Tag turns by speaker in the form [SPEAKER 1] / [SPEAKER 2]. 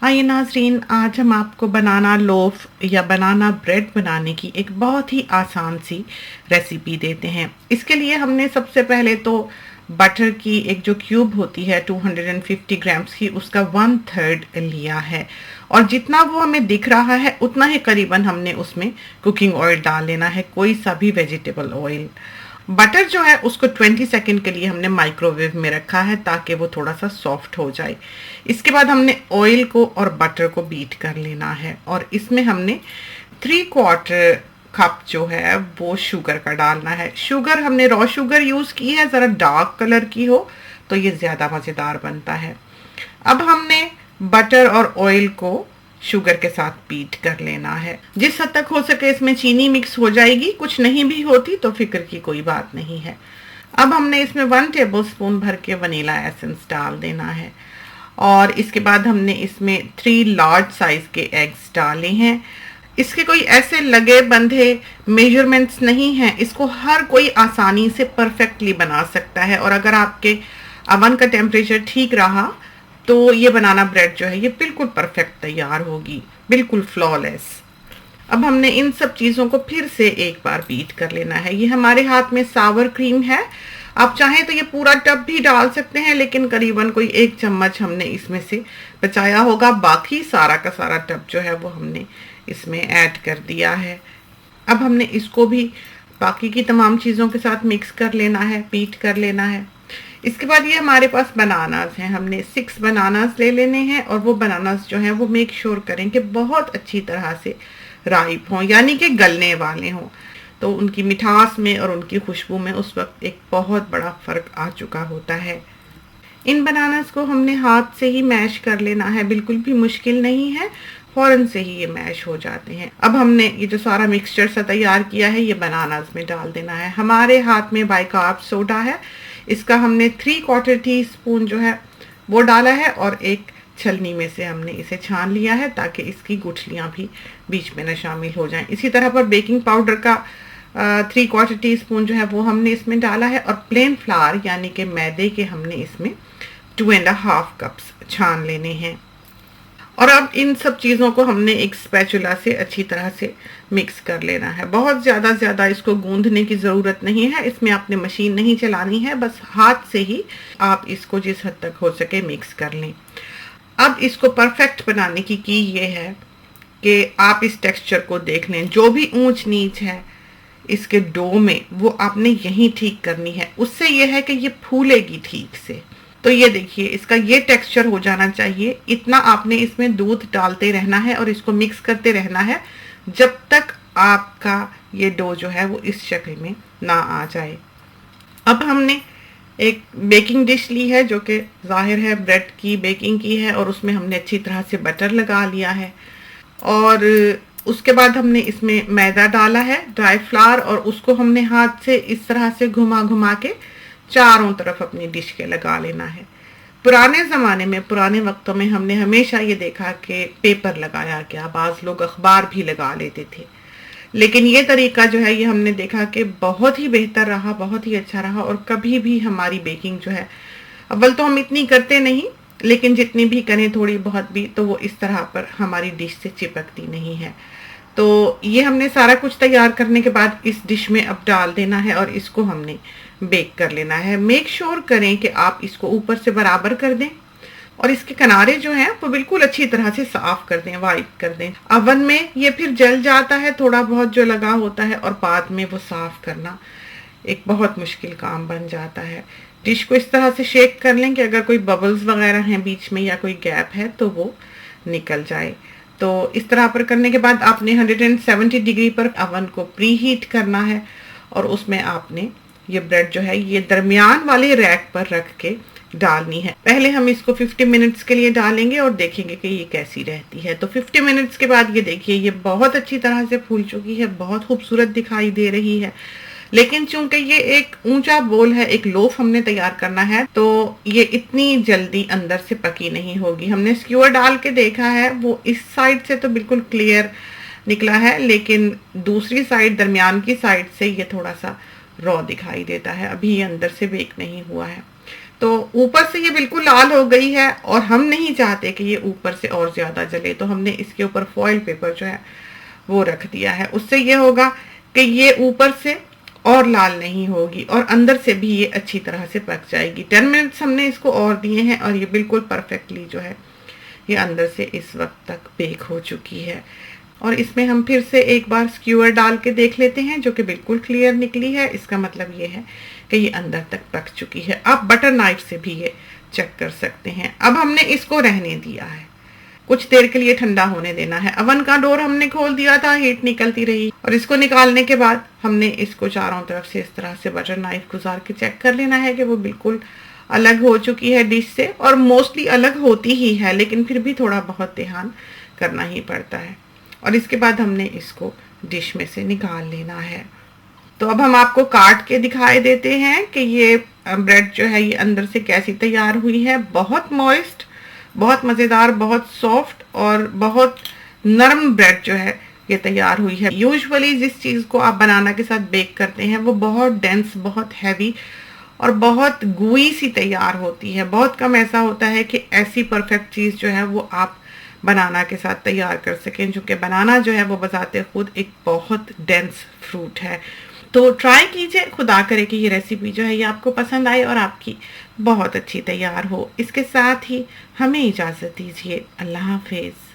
[SPEAKER 1] आइए नाज़रीन, आज हम आपको बनाना लोफ या बनाना ब्रेड बनाने की एक बहुत ही आसान सी रेसिपी देते हैं। इसके लिए हमने सबसे पहले तो बटर की एक जो क्यूब होती है 250 ग्राम्स की, उसका 1/3 लिया है और जितना वो हमें दिख रहा है उतना ही करीबन हमने उसमें कुकिंग ऑयल डाल लेना है, कोई सा भी वेजिटेबल ऑयल। बटर जो है उसको 20 सेकंड के लिए हमने माइक्रोवेव में रखा है ताकि वो थोड़ा सा सॉफ्ट हो जाए। इसके बाद हमने ऑयल को और बटर को बीट कर लेना है और इसमें हमने 3/4 कप जो है वो शुगर का डालना है। शुगर हमने रॉ शुगर यूज़ की है, ज़रा डार्क कलर की हो तो ये ज़्यादा मज़ेदार बनता है। अब हमने बटर और ऑयल को शुगर के साथ बीट कर लेना है। जिस हद तक हो सके इसमें चीनी मिक्स हो जाएगी, कुछ नहीं भी होती तो फिक्र की कोई बात नहीं है। अब हमने इसमें 1 टेबलस्पून भर के वनीला एसेंस डाल देना है और इसके बाद हमने इसमें 3 लार्ज साइज के एग्स डाले हैं। इसके कोई ऐसे लगे बंधे मेजरमेंट्स नहीं हैं, इसको हर कोई आसानी से परफेक्टली बना सकता है और अगर आपके अवन का टेम्परेचर ठीक रहा तो ये बनाना ब्रेड जो है ये बिल्कुल परफेक्ट तैयार होगी, बिल्कुल फ्लॉलेस। अब हमने इन सब चीज़ों को फिर से एक बार बीट कर लेना है। ये हमारे हाथ में सावर क्रीम है, आप चाहें तो ये पूरा टब भी डाल सकते हैं, लेकिन करीबन कोई 1 चम्मच हमने इसमें से बचाया होगा, बाकी सारा का सारा टब जो है वो हमने इसमें ऐड कर दिया है। अब हमने इसको भी बाकी की तमाम चीज़ों के साथ मिक्स कर लेना है, बीट कर लेना है। इसके बाद ये हमारे पास बनानास हैं, हमने 6 बनानास ले लेने हैं और वो बनानास जो हैं वो मेक श्योर करें कि बहुत अच्छी तरह से राइप हों, यानी कि गलने वाले हों, तो उनकी मिठास में और उनकी खुशबू में उस वक्त एक बहुत बड़ा फ़र्क आ चुका होता है। इन बनानास को हमने हाथ से ही मैश कर लेना है, बिल्कुल भी मुश्किल नहीं है, फ़ौरन से ही ये मैश हो जाते हैं। अब हमने ये जो सारा मिक्सचर सा तैयार किया है ये बनानास में डाल देना है। हमारे हाथ में बाइकार्ब सोडा है, इसका हमने 3/4 टीस्पून जो है वो डाला है और एक छलनी में से हमने इसे छान लिया है ताकि इसकी गुठलियाँ भी बीच में न शामिल हो जाएं। इसी तरह पर बेकिंग पाउडर का 3/4 टीस्पून जो है वो हमने इसमें डाला है और प्लेन फ्लावर यानी कि मैदे के हमने इसमें 2.5 कप्स छान लेने हैं। और अब इन सब चीज़ों को हमने एक स्पैचुला से अच्छी तरह से मिक्स कर लेना है। बहुत ज़्यादा इसको गूंदने की ज़रूरत नहीं है, इसमें आपने मशीन नहीं चलानी है, बस हाथ से ही आप इसको जिस हद तक हो सके मिक्स कर लें। अब इसको परफेक्ट बनाने की ये है कि आप इस टेक्सचर को देख लें, जो भी ऊंच नीच है इसके डो में वो आपने यहीं ठीक करनी है, उससे ये है कि ये फूलेगी ठीक से। तो ये देखिए इसका ये टेक्सचर हो जाना चाहिए, इतना आपने इसमें दूध डालते रहना है और इसको मिक्स करते रहना है जब तक आपका ये डो जो है वो इस शक्ल में ना आ जाए। अब हमने एक बेकिंग डिश ली है जो कि जाहिर है ब्रेड की बेकिंग की है और उसमें हमने अच्छी तरह से बटर लगा लिया है और उसके बाद हमने इसमें मैदा डाला है, ड्राई फ्लावर, और उसको हमने हाथ से इस तरह से घुमा घुमा के चारों तरफ अपनी डिश के लगा लेना है। पुराने ज़माने में, पुराने वक्तों में हमने हमेशा ये देखा कि पेपर लगाया गया, बाज़ लोग अखबार भी लगा लेते थे, लेकिन ये तरीका जो है ये हमने देखा कि बहुत ही बेहतर रहा, बहुत ही अच्छा रहा और कभी भी हमारी बेकिंग जो है, अव्वल तो हम इतनी करते नहीं, लेकिन जितनी भी करें थोड़ी बहुत भी तो वो इस तरह पर हमारी डिश से चिपकती नहीं है। तो ये हमने सारा कुछ तैयार करने के बाद इस डिश में अब डाल देना है और इसको हमने बेक कर लेना है। मेक श्योर करें कि आप इसको ऊपर से बराबर कर दें और इसके किनारे जो हैं वो बिल्कुल अच्छी तरह से साफ कर दें, वाइप कर दें। अवन में ये फिर जल जाता है थोड़ा बहुत जो लगा होता है और बाद में वो साफ करना एक बहुत मुश्किल काम बन जाता है। डिश को इस तरह से शेक कर लें कि अगर कोई बबल्स वगैरह हैं बीच में या कोई गैप है तो वो निकल जाए। तो इस तरह पर करने के बाद आपने 170 डिग्री पर अवन को प्री हीट करना है और उसमें आपने ये ब्रेड जो है ये दरमियान वाले रैक पर रख के डालनी है। पहले हम इसको 50 मिनट्स के लिए डालेंगे और देखेंगे कि ये कैसी रहती है। तो 50 मिनट्स के बाद ये देखिए ये बहुत अच्छी तरह से फूल चुकी है, बहुत खूबसूरत दिखाई दे रही है। लेकिन चूंकि ये एक ऊंचा बोल है, एक लोफ हमने तैयार करना है, तो ये इतनी जल्दी अंदर से पकी नहीं होगी। हमने स्क्यूअर डाल के देखा है, वो इस साइड से तो बिल्कुल क्लियर निकला है, लेकिन दूसरी साइड, दरमियान की साइड से ये थोड़ा सा रॉ दिखाई देता है, अभी ये अंदर से बेक नहीं हुआ है। तो ऊपर से ये बिल्कुल लाल हो गई है और हम नहीं चाहते कि ये ऊपर से और ज़्यादा जले, तो हमने इसके ऊपर फॉइल पेपर जो है वो रख दिया है। उससे ये होगा कि ये ऊपर से और लाल नहीं होगी और अंदर से भी ये अच्छी तरह से पक जाएगी। 10 मिनट्स हमने इसको और दिए हैं और ये बिल्कुल परफेक्टली जो है ये अंदर से इस वक्त तक बेक हो चुकी है। और इसमें हम फिर से एक बार स्क्यूअर डाल के देख लेते हैं, जो कि बिल्कुल क्लियर निकली है। इसका मतलब ये है कि ये अंदर तक पक चुकी है। आप बटर नाइफ से भी ये चेक कर सकते हैं। अब हमने इसको रहने दिया है, कुछ देर के लिए ठंडा होने देना है। अवन का डोर हमने खोल दिया था, हीट निकलती रही और इसको निकालने के बाद हमने इसको चारों तरफ से इस तरह से बटर नाइफ गुजार के चेक कर लेना है कि वो बिल्कुल अलग हो चुकी है डिश से। और मोस्टली अलग होती ही है, लेकिन फिर भी थोड़ा बहुत ध्यान करना ही पड़ता है। और इसके बाद हमने इसको डिश में से निकाल लेना है। तो अब हम आपको काट के दिखाई देते हैं कि ये ब्रेड जो है ये अंदर से कैसी तैयार हुई है। बहुत मॉइस्ट, बहुत मज़ेदार, बहुत सॉफ्ट और बहुत नरम ब्रेड जो है ये तैयार हुई है। यूजुअली जिस चीज़ को आप बनाना के साथ बेक करते हैं वो बहुत डेंस, बहुत हैवी और बहुत गुई सी तैयार होती है। बहुत कम ऐसा होता है कि ऐसी परफेक्ट चीज़ जो है वो आप बनाना के साथ तैयार कर सकें, क्योंकि बनाना जो है वो बजाते खुद एक बहुत डेंस फ्रूट है। तो ट्राई कीजिए, खुदा करे कि ये रेसिपी जो है ये आपको पसंद आए और आपकी बहुत अच्छी तैयार हो। इसके साथ ही हमें इजाज़त दीजिए। अल्लाह हाफिज़।